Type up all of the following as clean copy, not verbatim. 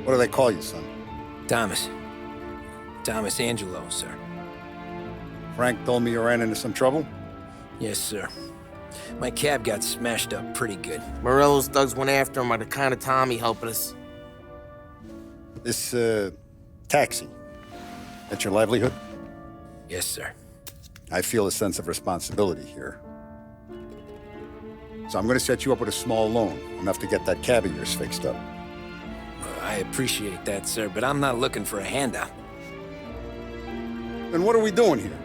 What do they call you, son? Thomas. Thomas Angelo, sir. Frank told me you ran into some trouble? Yes, sir. My cab got smashed up pretty good. Morello's thugs went after him on account of Tommy helping us. This, taxi, that's your livelihood? Yes, sir. I feel a sense of responsibility here. So I'm gonna set you up with a small loan, enough to get that cab of yours fixed up. I appreciate that, sir, but I'm not looking for a handout. Then what are we doing here?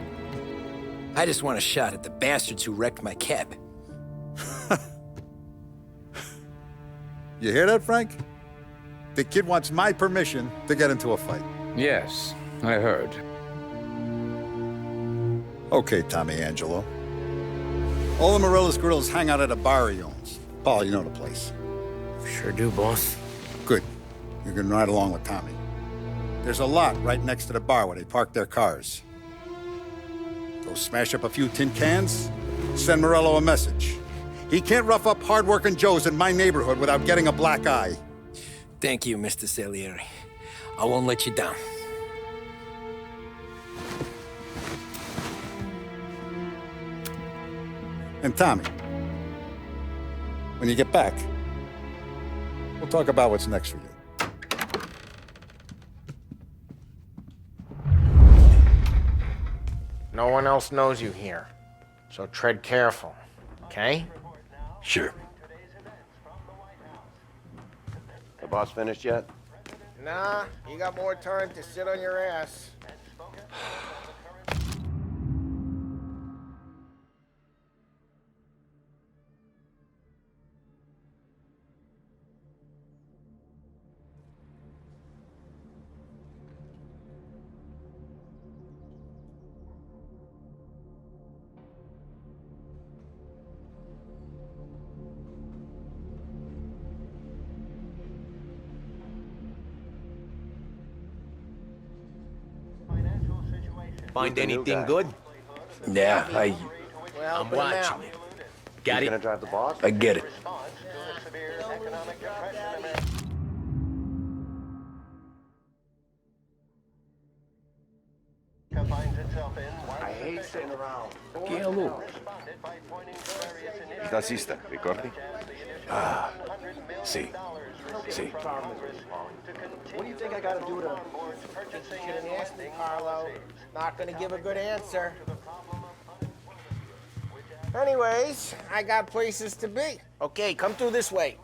I just want a shot at the bastards who wrecked my cab. You hear that, Frank? The kid wants my permission to get into a fight. Yes, I heard. Okay, Tommy Angelo. All the Morello's girls hang out at a bar he owns. Paul, you know the place. Sure do, boss. Good. You can ride along with Tommy. There's a lot right next to the bar where they park their cars. Go smash up a few tin cans, send Morello a message. He can't rough up hard-working Joes in my neighborhood without getting a black eye. Thank you, Mr. Salieri. I won't let you down. And Tommy, when you get back, we'll talk about what's next for you. No one else knows you here, so tread careful, okay? Sure. The boss finished yet? Nah, you got more time to sit on your ass. Find anything good? Yeah, Well, I'm put 'em out. watching you. Got You it? gonna drive the boss? I get it. I hate sitting around. ¿Qué hago? ¿Estás lista, Ricordi? Sí. Sí. What do you think I gotta do to... Shouldn't ask me, Carlo. Not gonna give a good answer. Anyways, I got places to be. Okay, come through this way.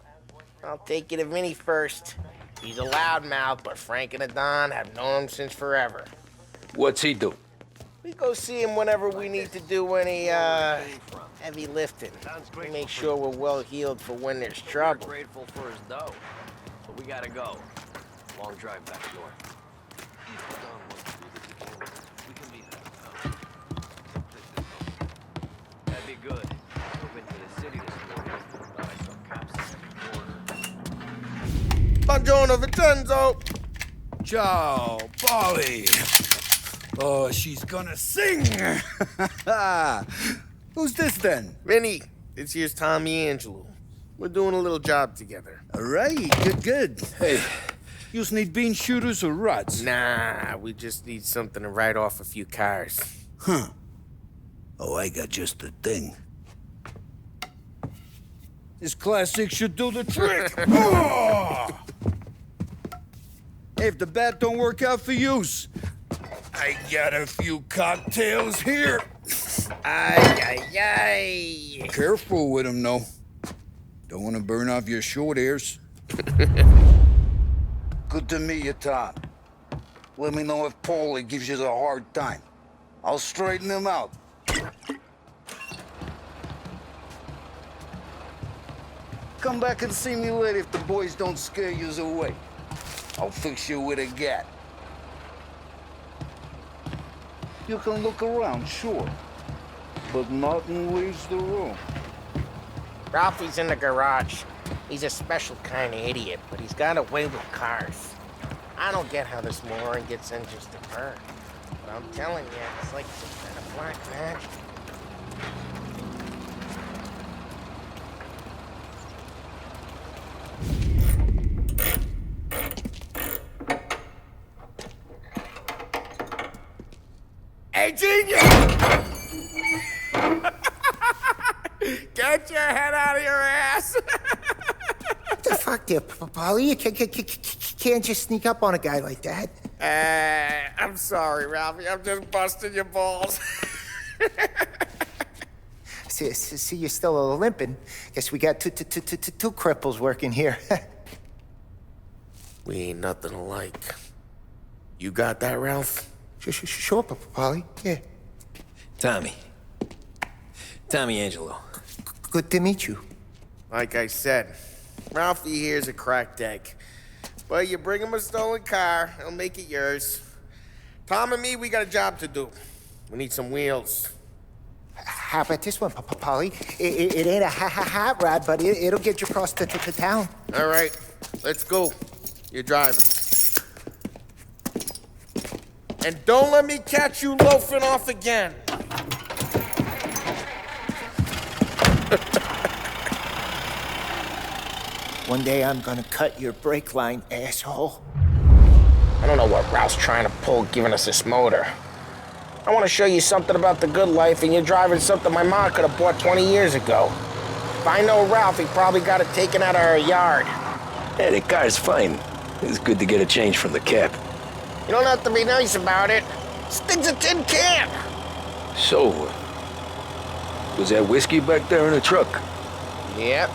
I'll take you to Vinny first. He's a loudmouth, but Frank and the Don have known him since forever. What's he do? We go see him whenever we need to do any, heavy lifting. We make sure we're well healed for when there's trouble. Grateful for his dough. But we gotta go. Long drive back door. We can be there. That'd be good. We've been to the city this morning. Thought I saw cops at the border. Buongiorno, Vincenzo! Ciao, Polly. Oh, she's gonna sing. Who's this then? Vinny, this here's Tommy Angelo. We're doing a little job together. All right, good. Hey, you need bean shooters or rods? Nah, we just need something to write off a few cars. Huh. Oh, I got just the thing. This classic should do the trick. Oh! Hey, if the bat don't work out for yous, I got a few cocktails here. Ay, ay, ay. Careful with them, though. Don't want to burn off your short hairs. Good to meet you, Tom. Let me know if Paulie gives you the hard time. I'll straighten him out. Come back and see me later if the boys don't scare yous away. I'll fix you with a gat. You can look around, sure. But nothing leaves the room. Ralphie's in the garage. He's a special kind of idiot, but he's got a way with cars. I don't get how this moron gets engines to burn. But I'm telling you, it's like some kind of black magic. genius! Get your head out of your ass! What the fuck there, Polly? You can't just sneak up on a guy like that. I'm sorry, Ralphie. I'm just busting your balls. See, you're still limping. Guess we got two cripples working here. We ain't nothing alike. You got that, Ralph? Sure, Polly. Yeah. Tommy Angelo. Good to meet you. Like I said, Ralphie here's a cracked egg. But you bring him a stolen car, he'll make it yours. Tom and me, we got a job to do. We need some wheels. How about this one, Polly? It ain't a hot rod, but it'll get you across to town. All right, let's go. You're driving. And don't let me catch you loafing off again. One day I'm gonna cut your brake line, asshole. I don't know what Ralph's trying to pull giving us this motor. I want to show you something about the good life, and you're driving something my mom could have bought 20 years ago. If I know Ralph, he probably got it taken out of our yard. Hey, the car's fine. It's good to get a change from the cab. You don't have to be nice about it. This thing's a tin can. So, was that whiskey back there in the truck? Yep,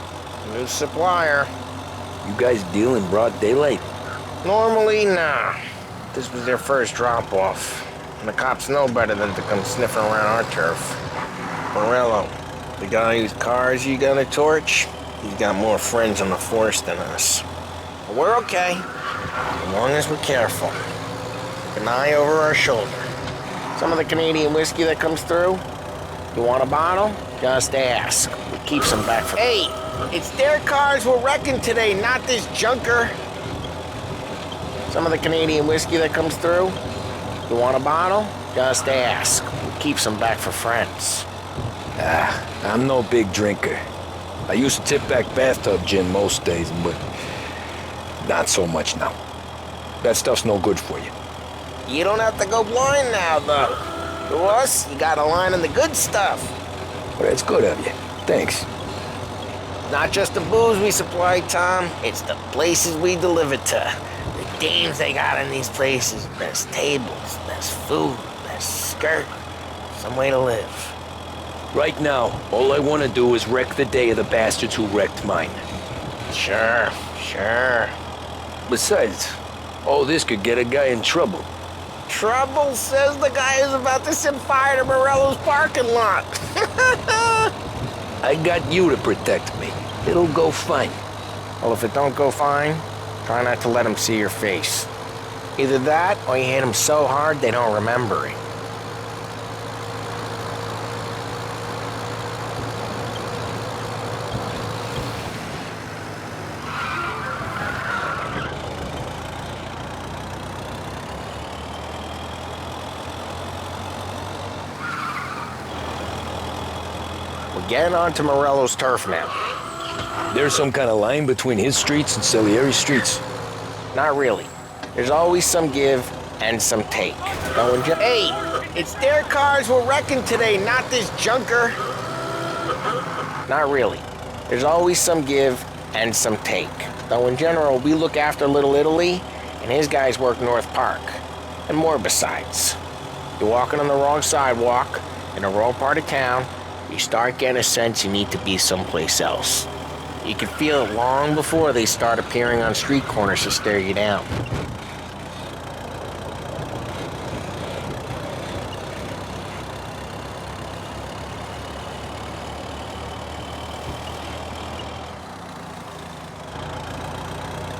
new supplier. You guys deal in broad daylight? Normally, nah. This was their first drop-off. And the cops know better than to come sniffing around our turf. Morello, the guy whose cars you gonna torch, he's got more friends on the force than us. But we're okay, as long as we're careful. An eye over our shoulder. Some of the Canadian whiskey that comes through, you want a bottle? Just ask. It keeps them back from... Hey, it's their cars we're wrecking today, not this junker. Some of the Canadian whiskey that comes through, you want a bottle? Just ask. It keeps them back for friends. I'm no big drinker. I used to tip back bathtub gin most days, but not so much now. That stuff's no good for you. You don't have to go blind now, though. To us, you got a line on the good stuff. Well, that's good of you. Thanks. Not just the booze we supply, Tom. It's the places we deliver to. The dames they got in these places. Best tables, best food, best skirt. Some way to live. Right now, all I want to do is wreck the day of the bastards who wrecked mine. Sure. Besides, all this could get a guy in trouble. Trouble, says the guy who's about to set fire to Morello's parking lot. I got you to protect me. It'll go fine. Well, if it don't go fine, try not to let them see your face. Either that, or you hit them so hard they don't remember it. We're getting onto Morello's turf now. There's some kind of line between his streets and Salieri streets. Not really. There's always some give and some take. Hey, it's their cars we're wrecking today, not this junker. Not really. There's always some give and some take. Though in general, we look after Little Italy, and his guys work North Park. And more besides. You're walking on the wrong sidewalk, in the wrong part of town, you start getting a sense you need to be someplace else. You can feel it long before they start appearing on street corners to stare you down.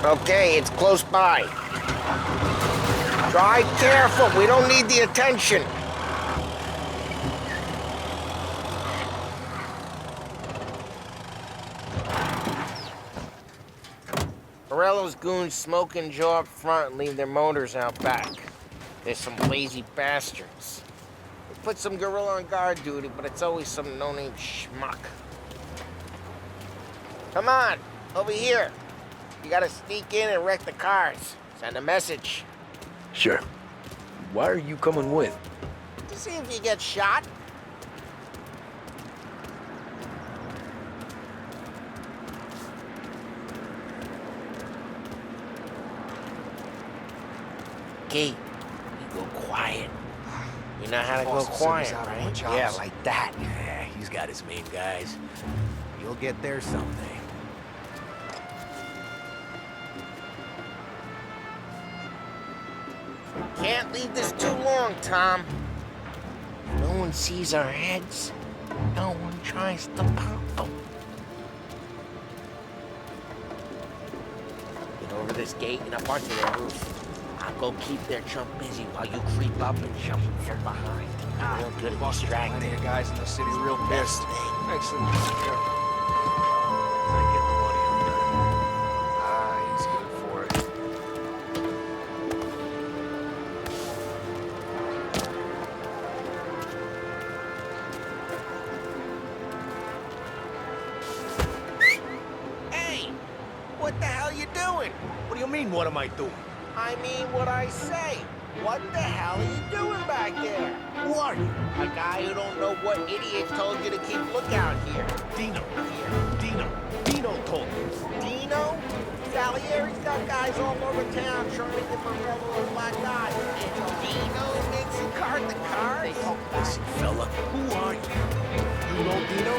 Okay, it's close by. Drive careful, we don't need the attention. Morello's goons smoke and jaw up front and leave their motors out back. There's some lazy bastards. We put some gorilla on guard duty, but it's always some no-name schmuck. Come on, over here. You gotta sneak in and wreck the cars. Send a message. Sure. Why are you coming with? to see if you get shot. Key, you go quiet. You know how to go quiet, right? Yeah, like that. Yeah, he's got his main guys. You'll get there someday. Can't leave this too long, Tom. No one sees our heads. No one tries to pop them. Get over this gate and up onto their roof. I'll go keep their chump busy while you creep up and jump from behind. Real good at distracting. Plenty of guys in the city real Best pissed. thing. Excellent. I get the money on that. Ah, he's good for it. Hey, what the hell you doing? What do you mean, what am I doing? I mean what I say. What the hell are you doing back there? Who are you? A guy who don't know what idiot told you to keep lookout here. Dino. Here. Dino told me. Dino? Salieri's got guys all over town trying to get Morello a black eye. And Dino makes it card the cards? Listen, fella, who are you? You know Dino?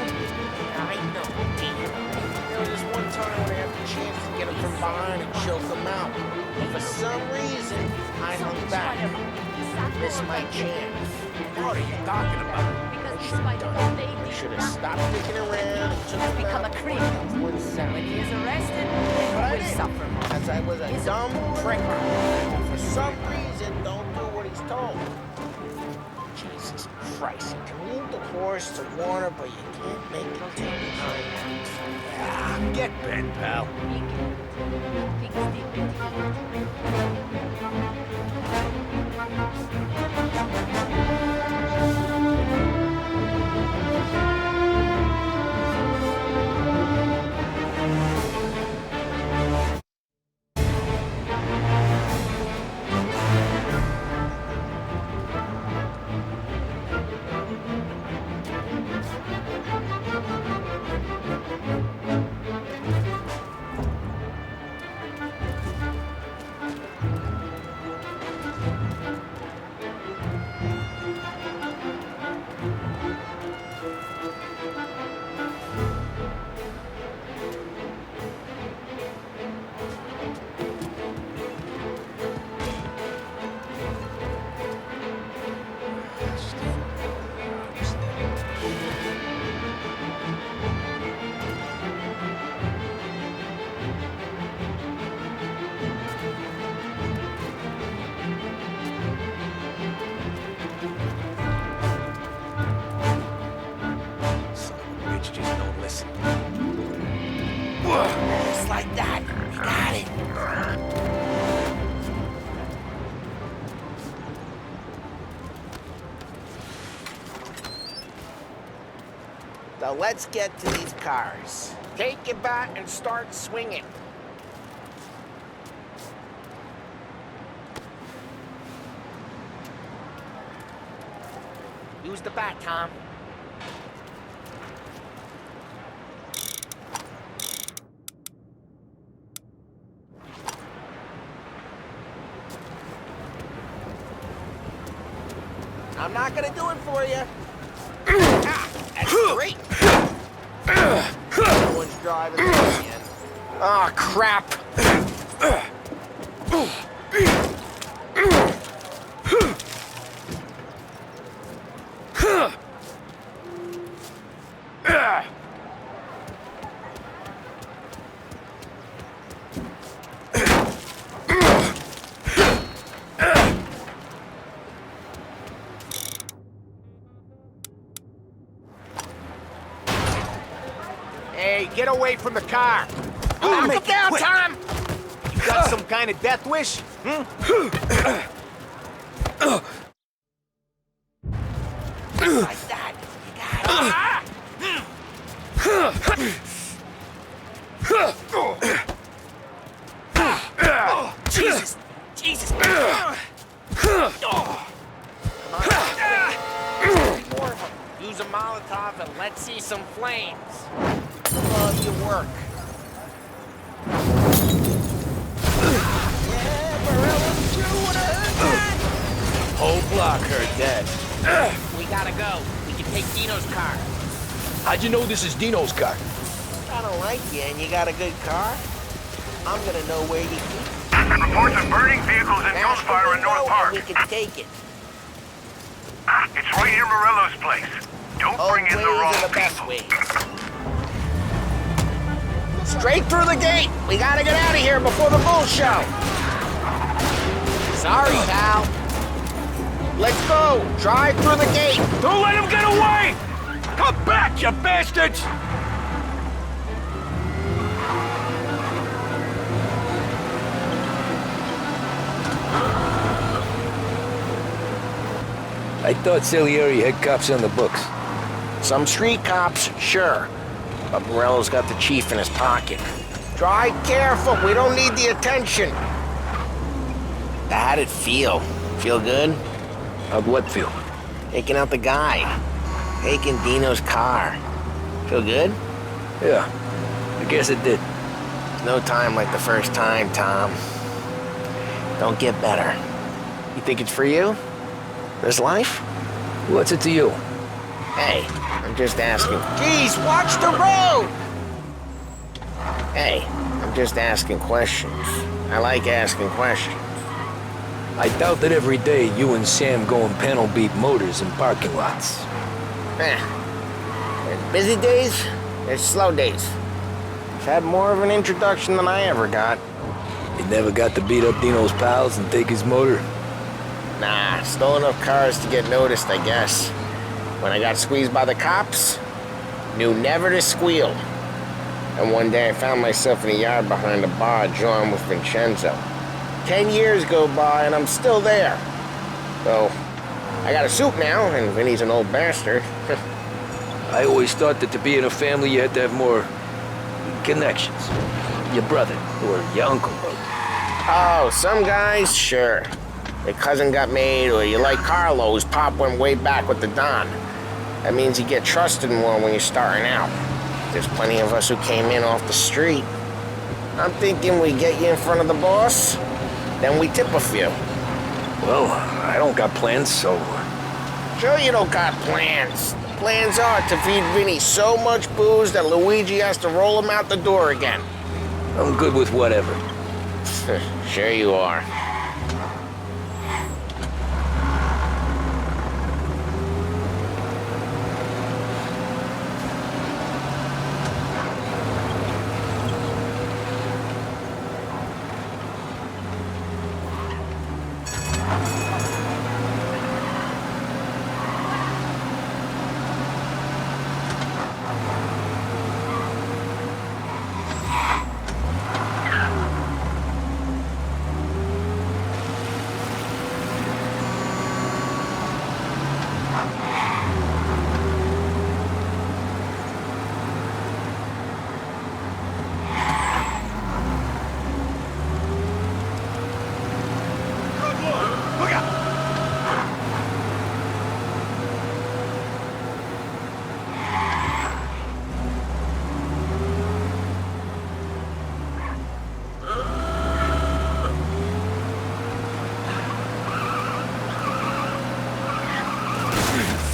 I know Dino. There was this one time when I had the chance to get him from behind and choke him out. But for some reason, I hung back. Missed my chance. What are you talking about? I should have stopped dicking around and took him become out. a criminal. When he is arrested, then But I he will didn't, suffer more. because I was a dumb pricker. And for some reason, don't do what he's told. Jesus Christ, you can lead the horse to water, but you can't make it take the hind. Ah, get bent, pal. Just like that. You got it. So let's get to these cars. Take your bat and start swinging. Use the bat, Tom. I'm not gonna do it for you. Ah, that's great. No one's driving this again. Oh, crap. Hey, get away from the car! Knock Make him it down, quick. Tom! You got some kind of death wish? Like that. You got it. Jesus! Jesus! Come on. some flames. Love your work. Yeah, Morello's true. What I heard that. Whole block heard that. We gotta go. We can take Dino's car. How'd you know this is Dino's car? I don't like you, and you got a good car. I'm gonna know where you keep it. Reports of burning vehicles and ghost fire in North Park. We can take it. It's right near Morello's place. Don't bring in the wrong Ways are the best people. ways. Straight through the gate. We gotta get out of here before the bull show. Sorry, pal. Let's go. Drive through the gate. Don't let him get away! Come back, you bastards! I thought Salieri had cops on the books. Some street cops, sure. But Morello's got the chief in his pocket. Drive careful. We don't need the attention. How'd it feel? Feel good? How'd what feel? Taking out the guy. Taking Dino's car. Feel good? Yeah, I guess it did. There's no time like the first time, Tom. Don't get better. You think it's for you? This life? What's it to you? Hey, I'm just asking. Geez, watch the road! Hey, I'm just asking questions. I like asking questions. I doubt that every day you and Sam go and panel beat motors in parking lots. There's busy days, there's slow days. I've had more of an introduction than I ever got. You never got to beat up Dino's pals and take his motor? Nah, stole enough cars to get noticed, I guess. When I got squeezed by the cops, knew never to squeal. And one day I found myself in a yard behind a bar drawing with Vincenzo. 10 years go by and I'm still there. So, I got a suit now, and Vinny's an old bastard. I always thought that to be in a family you had to have more connections. Your brother or your uncle. Oh, some guys, sure. Their cousin got made, or you like Carlos, Pop went way back with the Don. That means you get trusted more when you're starting out. There's plenty of us who came in off the street. I'm thinking we get you in front of the boss, then we tip a few. Well, I don't got plans, so... Sure you don't got plans. Plans are to feed Vinny so much booze that Luigi has to roll him out the door again. I'm good with whatever. Sure you are.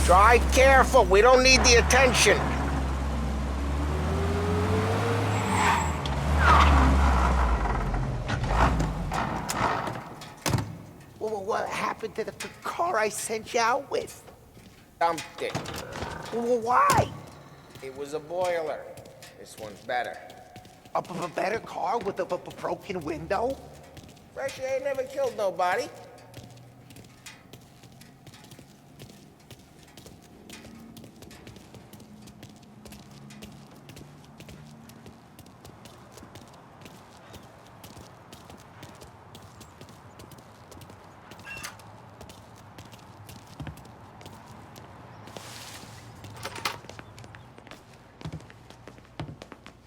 Drive careful, we don't need the attention. Well, what happened to the car I sent you out with? Dumped it. Well, why? It was a boiler. This one's better. A better car with a broken window? Fresh air never killed nobody.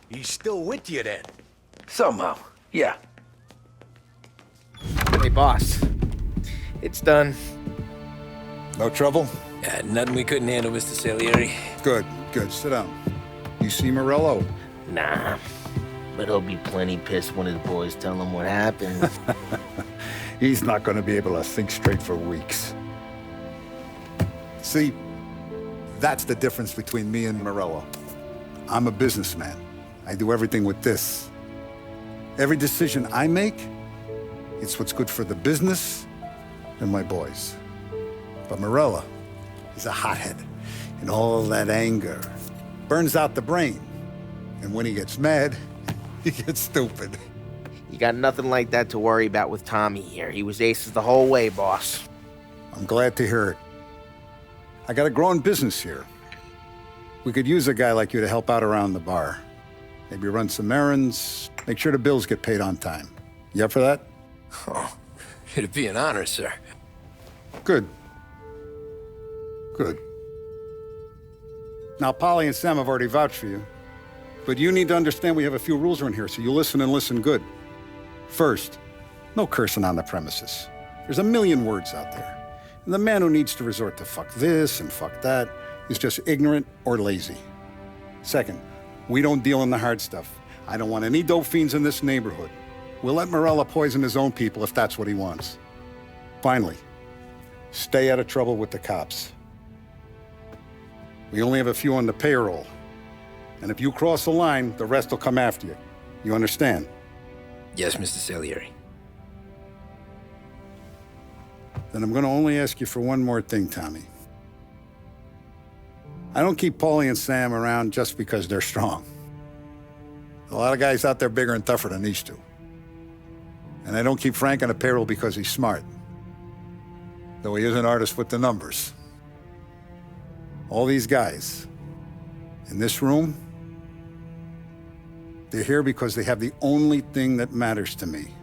He's still with you then? Somehow, yeah. Hey, boss. It's done. No trouble? Nothing we couldn't handle, Mr. Salieri. Good. Good, sit down. You see Morello? Nah, but he'll be plenty pissed when his boys tell him what happened. He's not going to be able to think straight for weeks. See, that's the difference between me and Morello. I'm a businessman. I do everything with this. Every decision I make, it's what's good for the business and my boys. But Morello, he's a hothead. And all that anger burns out the brain. And when he gets mad, he gets stupid. You got nothing like that to worry about with Tommy here. He was aces the whole way, boss. I'm glad to hear it. I got a growing business here. We could use a guy like you to help out around the bar. Maybe run some errands, make sure the bills get paid on time. You up for that? Oh, it'd be an honor, sir. Good. Good. Now, Polly and Sam have already vouched for you. But you need to understand we have a few rules around here, so you listen and listen good. First, no cursing on the premises. There's a million words out there. And the man who needs to resort to fuck this and fuck that is just ignorant or lazy. Second, we don't deal in the hard stuff. I don't want any dope fiends in this neighborhood. We'll let Morello poison his own people if that's what he wants. Finally, stay out of trouble with the cops. We only have a few on the payroll. And if you cross the line, the rest will come after you. You understand? Yes, Mr. Salieri. Then I'm going to only ask you for one more thing, Tommy. I don't keep Paulie and Sam around just because they're strong. A lot of guys out there bigger and tougher than these two. And I don't keep Frank on the payroll because he's smart. Though he is an artist with the numbers. All these guys in this room, they're here because they have the only thing that matters to me.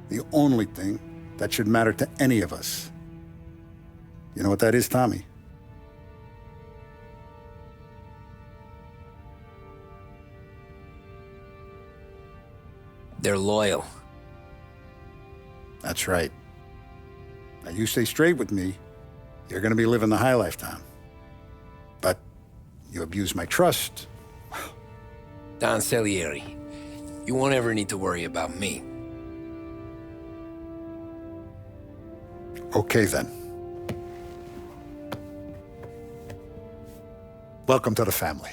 The only thing that should matter to any of us. You know what that is, Tommy? They're loyal. That's right. Now, you stay straight with me, you're gonna be living the high life, Tom. But you abuse my trust. Don Salieri, you won't ever need to worry about me. Okay, then. Welcome to the family.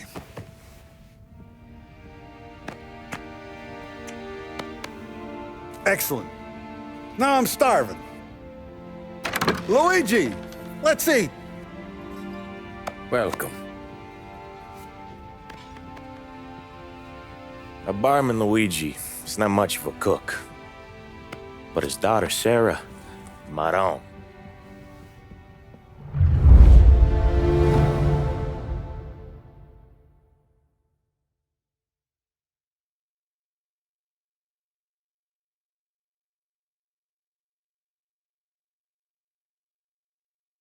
Excellent. Now I'm starving. Luigi, let's eat. Welcome. A barman Luigi is not much of a cook. But his daughter, Sarah, Maron.